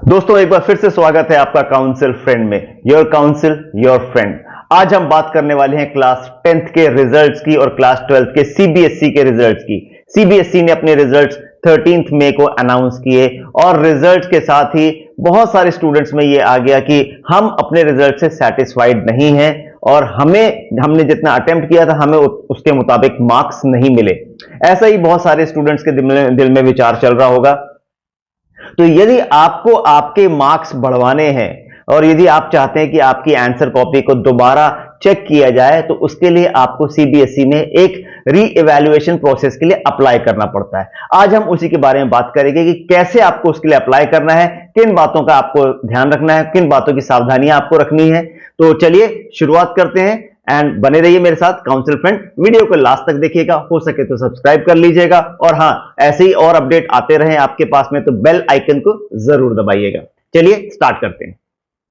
दोस्तों एक बार फिर से स्वागत है आपका काउंसिल फ्रेंड में। Your council your friend. आज हम बात करने वाले हैं क्लास 10th के रिजल्ट्स की और क्लास 12th के सीबीएसई के रिजल्ट्स की। सीबीएसई ने अपने रिजल्ट्स 13 मई को अनाउंस किए और रिजल्ट्स के साथ ही बहुत सारे स्टूडेंट्स में ये आ गया कि हम अपने रिजल्ट से सेटिस्फाइड नहीं हैं और हमने जितना अटेम्प्ट किया था हमें उसके मुताबिक मार्क्स नहीं मिले। ऐसा ही बहुत सारे स्टूडेंट्स के दिल में विचार चल रहा होगा। तो यदि आपको आपके मार्क्स बढ़वाने हैं और यदि आप चाहते हैं कि आपकी आंसर कॉपी को दोबारा चेक किया जाए तो उसके लिए आपको सीबीएसई में एक री इवैल्यूएशन प्रोसेस के लिए अप्लाई करना पड़ता है। आज हम उसी के बारे में बात करेंगे कि कैसे आपको उसके लिए अप्लाई करना है, किन बातों का आपको ध्यान रखना है, किन बातों की सावधानियां आपको रखनी है। तो चलिए शुरुआत करते हैं एंड बने रहिए मेरे साथ काउंसिल फ्रेंड। वीडियो को लास्ट तक देखिएगा, हो सके तो सब्सक्राइब कर लीजिएगा और हां, ऐसे ही और अपडेट आते रहे आपके पास में तो बेल आइकन को जरूर दबाइएगा। चलिए स्टार्ट करते हैं।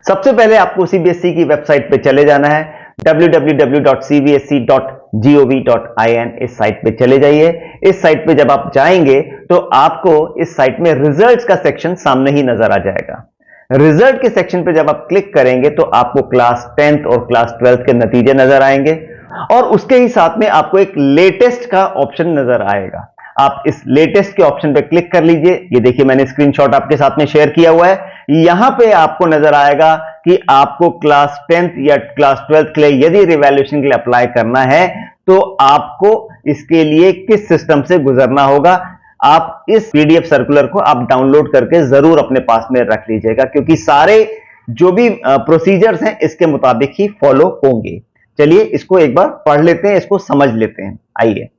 सबसे पहले आपको सीबीएसई की वेबसाइट पे चले जाना है, www.cbsc.gov.in। इस साइट पे चले जाइए। इस साइट पे जब आप जाएंगे तो आपको इस साइट में रिजल्ट्स का सेक्शन सामने ही नजर आ जाएगा। रिजल्ट के सेक्शन पे जब आप क्लिक करेंगे तो आपको क्लास 10th और क्लास 12th के नतीजे नजर आएंगे और उसके ही साथ में आपको एक लेटेस्ट का ऑप्शन नजर आएगा। आप इस लेटेस्ट के ऑप्शन पे क्लिक कर लीजिए। ये देखिए मैंने स्क्रीनशॉट आपके साथ में शेयर किया हुआ है। यहां पे आपको नजर आएगा कि आपको क्लास 10th या क्लास 12th के लिए यदि रिवैल्यूएशन के लिए अप्लाई करना है तो आपको इसके लिए किस सिस्टम से गुजरना होगा। आप इस पीडीएफ सर्कुलर को आप डाउनलोड करके जरूर अपने पास में रख लीजिएगा क्योंकि सारे जो भी प्रोसीजर्स हैं इसके मुताबिक ही फॉलो होंगे। चलिए इसको एक बार पढ़ लेते हैं, इसको समझ लेते हैं। आइए,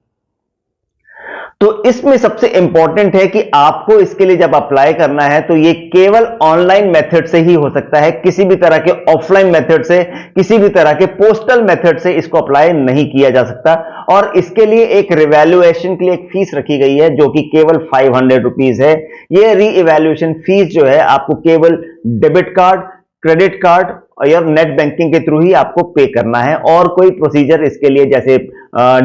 तो इसमें सबसे इंपॉर्टेंट है कि आपको इसके लिए जब अप्लाई करना है तो ये केवल ऑनलाइन मेथड से ही हो सकता है। किसी भी तरह के ऑफलाइन मेथड से, किसी भी तरह के पोस्टल मेथड से इसको अप्लाई नहीं किया जा सकता और इसके लिए एक रिवैल्यूएशन के लिए एक फीस रखी गई है जो कि केवल 500 रुपीज है। ये री इवैल्यूएशन फीस जो है आपको केवल डेबिट कार्ड, क्रेडिट कार्ड और नेट बैंकिंग के थ्रू ही आपको पे करना है और कोई प्रोसीजर इसके लिए जैसे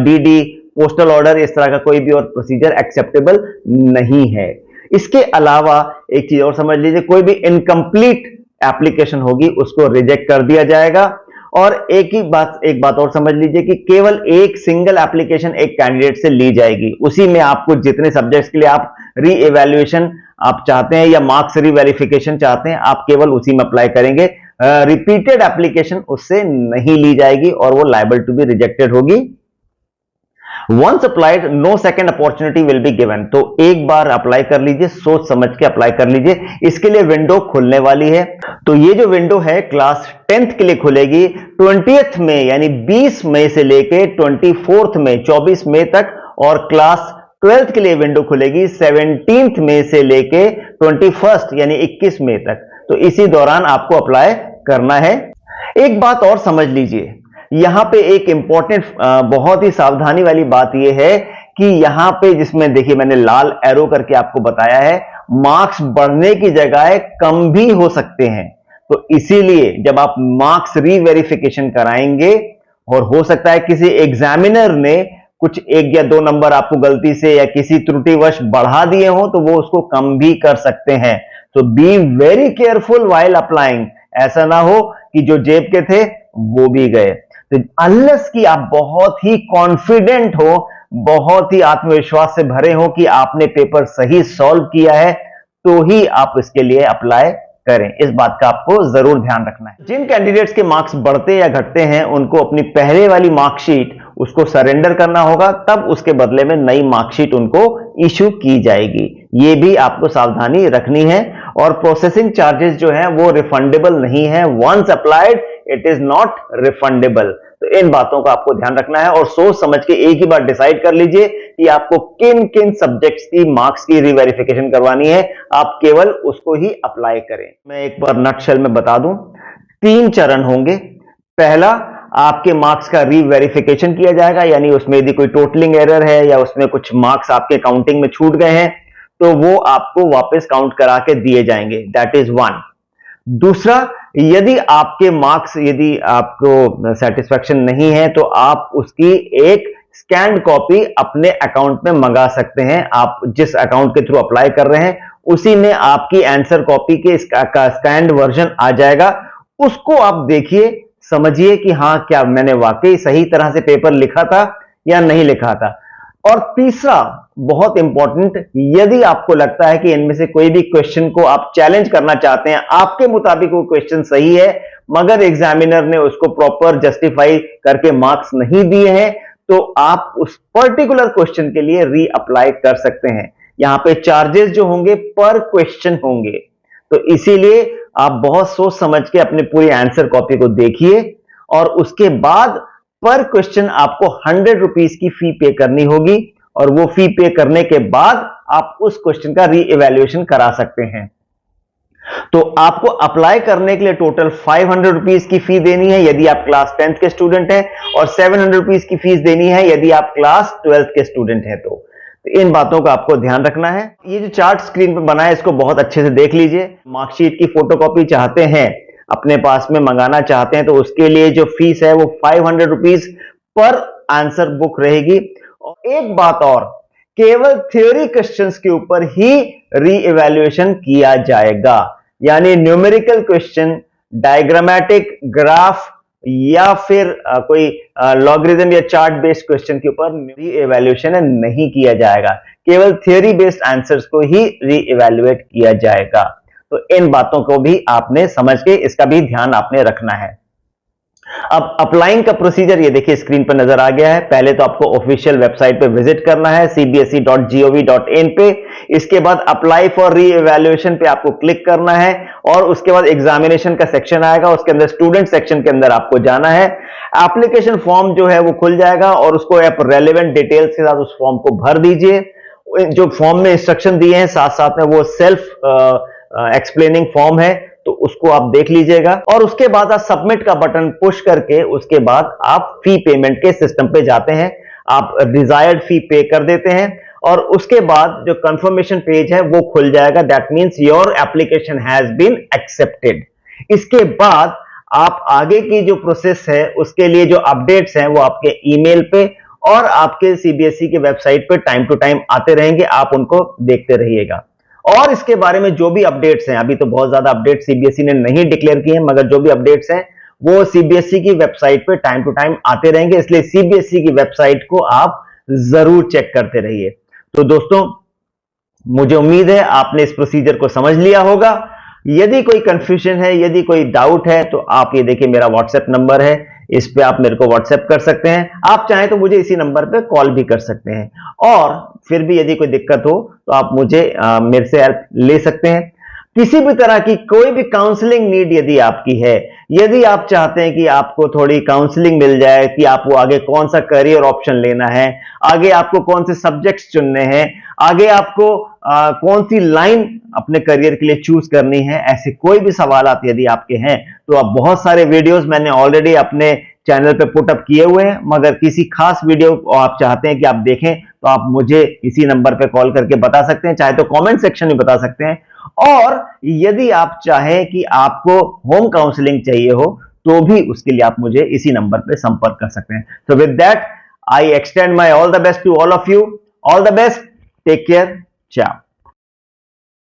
डीडी, पोस्टल ऑर्डर, इस तरह का कोई भी और प्रोसीजर एक्सेप्टेबल नहीं है। इसके अलावा एक चीज और समझ लीजिए, कोई भी इनकम्प्लीट एप्लीकेशन होगी उसको रिजेक्ट कर दिया जाएगा। और एक बात और समझ लीजिए कि केवल एक सिंगल एप्लीकेशन एक कैंडिडेट से ली जाएगी। उसी में आपको जितने सब्जेक्ट्स के लिए आप री इवैल्यूएशन आप चाहते हैं या मार्क्स रीवेरिफिकेशन चाहते हैं, आप केवल उसी में अप्लाई करेंगे। रिपीटेड एप्लीकेशन उससे नहीं ली जाएगी और वो लायबल टू बी रिजेक्टेड होगी। Once applied, no second opportunity will be given। तो एक बार अप्लाई कर लीजिए, सोच समझ के अप्लाई कर लीजिए। इसके लिए विंडो खुलने वाली है। तो ये जो विंडो है क्लास 10th के लिए खुलेगी 20th मई यानी 20 मई से लेके 24th मई 24 मई तक और क्लास 12th के लिए विंडो खुलेगी 17th मई से लेके 21st यानी 21 मई तक। तो इसी दौरान आपको अप्लाई करना है। एक बात और समझ लीजिए, यहां पे एक इंपॉर्टेंट बहुत ही सावधानी वाली बात यह है कि यहां पे जिसमें देखिए मैंने लाल एरो करके आपको बताया है, मार्क्स बढ़ने की जगह कम भी हो सकते हैं। तो इसीलिए जब आप मार्क्स रीवेरिफिकेशन कराएंगे और हो सकता है किसी एग्जामिनर ने कुछ 1 या 2 नंबर आपको गलती से या किसी त्रुटिवश बढ़ा दिए हो तो वो उसको कम भी कर सकते हैं। तो be very careful while applying. ऐसा ना हो कि जो जेब के थे वो भी गए। तो अनलेस कि आप बहुत ही कॉन्फिडेंट हो, बहुत ही आत्मविश्वास से भरे हो कि आपने पेपर सही सॉल्व किया है तो ही आप इसके लिए अप्लाई करें। इस बात का आपको जरूर ध्यान रखना है। जिन कैंडिडेट्स के मार्क्स बढ़ते या घटते हैं उनको अपनी पहले वाली मार्कशीट उसको सरेंडर करना होगा, तब उसके बदले में नई मार्कशीट उनको इशू की जाएगी। ये भी आपको सावधानी रखनी है। और प्रोसेसिंग चार्जेस जो है वो रिफंडेबल नहीं है। Once applied it is not refundable. तो इन बातों का आपको ध्यान रखना है और सोच समझ के एक ही बार डिसाइड कर लीजिए कि आपको किन किन सब्जेक्ट्स की मार्क्स की रीवेरिफिकेशन करवानी है। आप केवल उसको ही अप्लाई करें। मैं एक बार नटशेल में बता दूं, 3 चरण होंगे। पहला, आपके मार्क्स का रीवेरिफिकेशन किया जाएगा, यानी उसमें यदि कोई टोटलिंग एरर है या उसमें कुछ मार्क्स आपके काउंटिंग में छूट गए हैं तो वो आपको वापस काउंट करा के दिए जाएंगे। That is 1। दूसरा, यदि आपके मार्क्स यदि आपको सेटिस्फैक्शन नहीं है तो आप उसकी एक स्कैन्ड कॉपी अपने अकाउंट में मंगा सकते हैं। आप जिस अकाउंट के थ्रू अप्लाई कर रहे हैं उसी में आपकी आंसर कॉपी के इसका स्कैन्ड वर्जन आ जाएगा। उसको आप देखिए, समझिए कि हाँ, क्या मैंने वाकई सही तरह से पेपर लिखा था या नहीं लिखा था। और तीसरा बहुत इंपॉर्टेंट, यदि आपको लगता है कि इनमें से कोई भी क्वेश्चन को आप चैलेंज करना चाहते हैं, आपके मुताबिक वो क्वेश्चन सही है मगर एग्जामिनर ने उसको प्रॉपर जस्टिफाई करके मार्क्स नहीं दिए हैं, तो आप उस पर्टिकुलर क्वेश्चन के लिए री अप्लाई कर सकते हैं। यहां पे चार्जेस जो होंगे पर क्वेश्चन होंगे, तो इसीलिए आप बहुत सोच समझ के अपनी पूरी आंसर कॉपी को देखिए और उसके बाद पर क्वेश्चन आपको 100 रुपीज की फी पे करनी होगी और वो फी पे करने के बाद आप उस क्वेश्चन का री इवैल्यूएशन करा सकते हैं। तो आपको अप्लाई करने के लिए टोटल 500 रुपीज की फी देनी है यदि आप क्लास 10th के स्टूडेंट हैं और 700 रुपीज की फीस देनी है यदि आप क्लास 12th के स्टूडेंट हैं। तो इन बातों का आपको ध्यान रखना है। ये जो चार्ट स्क्रीन पर बना है इसको बहुत अच्छे से देख लीजिए। मार्कशीट की फोटोकॉपी चाहते हैं, अपने पास में मंगाना चाहते हैं, तो उसके लिए जो फीस है वो 500 रुपीज पर आंसर बुक रहेगी। और एक बात और, केवल थ्योरी क्वेश्चंस के ऊपर ही री इवैल्यूएशन किया जाएगा, यानी न्यूमेरिकल क्वेश्चन, डायग्रामेटिक, ग्राफ या फिर कोई लॉगरिथम या चार्ट बेस्ड क्वेश्चन के ऊपर री इवैल्यूएशन नहीं किया जाएगा। केवल थ्योरी बेस्ड आंसर्स को ही री इवैल्यूएट किया जाएगा। तो इन बातों को भी आपने समझ के इसका भी ध्यान आपने रखना है। अब अप्लाइंग का प्रोसीजर ये देखिए स्क्रीन पर नजर आ गया है। पहले तो आपको ऑफिशियल वेबसाइट पे विजिट करना है cbse.gov.in पे। इसके बाद अप्लाई फॉर री इवैल्यूएशन पे आपको क्लिक करना है और उसके बाद एग्जामिनेशन का सेक्शन आएगा, उसके अंदर स्टूडेंट सेक्शन के अंदर आपको जाना है। एप्लीकेशन फॉर्म जो है वो खुल जाएगा और उसको आप रेलेवेंट डिटेल्स के साथ उस फॉर्म को भर दीजिए। जो फॉर्म में इंस्ट्रक्शन दिए हैं साथ साथ में वो सेल्फ एक्सप्लेनिंग फॉर्म है, तो उसको आप देख लीजिएगा और उसके बाद आप सबमिट का बटन पुश करके उसके बाद आप फी पेमेंट के सिस्टम पे जाते हैं। आप डिजायर्ड फी पे कर देते हैं और उसके बाद जो कंफर्मेशन पेज है वो खुल जाएगा। That means your application has been accepted. इसके बाद आप आगे की जो प्रोसेस है उसके लिए जो अपडेट्स हैं वो आपके ईमेल पे और आपके सीबीएसई के वेबसाइट पे टाइम टू टाइम आते रहेंगे, आप उनको देखते रहिएगा। और इसके बारे में जो भी अपडेट्स हैं, अभी तो बहुत ज्यादा अपडेट सीबीएसई ने नहीं डिक्लेयर किए हैं, मगर जो भी अपडेट्स हैं वो सीबीएसई की वेबसाइट पे टाइम टू टाइम आते रहेंगे, इसलिए सीबीएसई की वेबसाइट को आप जरूर चेक करते रहिए। तो दोस्तों, मुझे उम्मीद है आपने इस प्रोसीजर को समझ लिया होगा। यदि कोई कंफ्यूजन है, यदि कोई डाउट है, तो आप ये देखिए मेरा व्हाट्सएप नंबर है, इस पे आप मेरे को व्हाट्सएप कर सकते हैं। आप चाहें तो मुझे इसी नंबर पे कॉल भी कर सकते हैं और फिर भी यदि कोई दिक्कत हो तो आप मुझे मेरे से हेल्प ले सकते हैं। किसी भी तरह की कोई भी काउंसलिंग नीड यदि आपकी है, यदि आप चाहते हैं कि आपको थोड़ी काउंसलिंग मिल जाए कि आपको आगे कौन सा करियर ऑप्शन लेना है, आगे आपको कौन से सब्जेक्ट्स चुनने हैं, आगे आपको कौन सी लाइन अपने करियर के लिए चूज करनी है, ऐसे कोई भी सवालात यदि आपके हैं तो आप बहुत सारे वीडियोस मैंने ऑलरेडी अपने चैनल पे पुट अप किए हुए हैं, मगर किसी खास वीडियो को आप चाहते हैं कि आप देखें तो आप मुझे इसी नंबर पे कॉल करके बता सकते हैं, चाहे तो कमेंट सेक्शन में बता सकते हैं। और यदि आप चाहें कि आपको होम काउंसलिंग चाहिए हो तो भी उसके लिए आप मुझे इसी नंबर पे संपर्क कर सकते हैं। So with that I extend my all the best to all of you. All the best, take care, ciao।